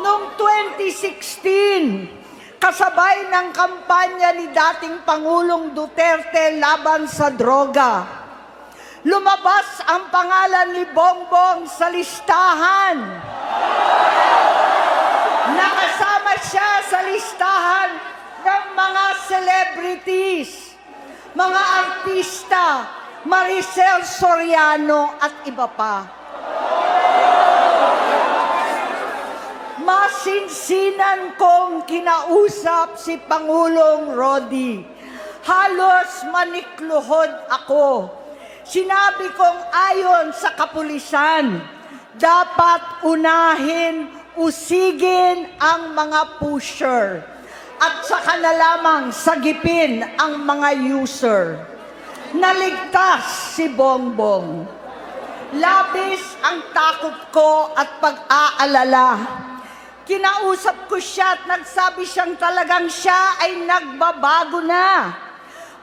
Noong 2016, kasabay ng kampanya ni dating Pangulong Duterte laban sa droga, lumabas ang pangalan ni Bongbong sa listahan. Nakasama siya sa listahan ng mga celebrities, mga artista, Maricel Soriano at iba pa. Masinsinan kong kinausap si Pangulong Rodi. Halos manikluhod ako. Sinabi kong ayon sa kapulisan, dapat unahin, usigin ang mga pusher at saka na lamang sagipin ang mga user. Naligtas si Bongbong. Labis ang takot ko at pag-aalala. Kinausap ko siya at nagsabi siyang talagang siya ay nagbabago na.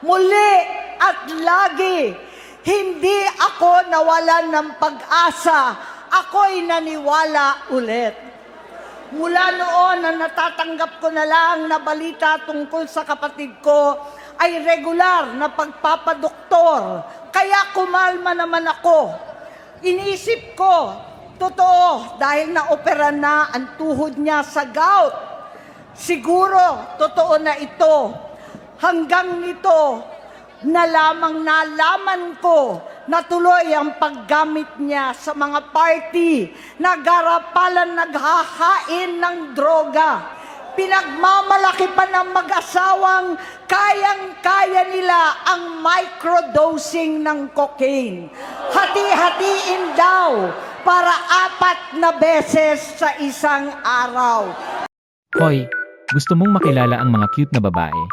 Muli at lagi, hindi ako nawalan ng pag-asa. Ako'y naniwala ulit. Mula noon na natatanggap ko na lang na balita tungkol sa kapatid ko ay regular na pagpapadoktor. Kaya kumalma naman ako. Inisip ko, totoo, dahil naopera na ang tuhod niya sa gout. Siguro, totoo na ito. Hanggang nito, nalaman ko na tuloy ang paggamit niya sa mga party na garapalan naghahain ng droga. Pinagmamalaki pa ng mag-asawang kayang-kaya nila ang microdosing ng cocaine. Hati-hatiin daw para 4 na beses sa isang araw. Hoy, gusto mong makilala ang mga cute na babae?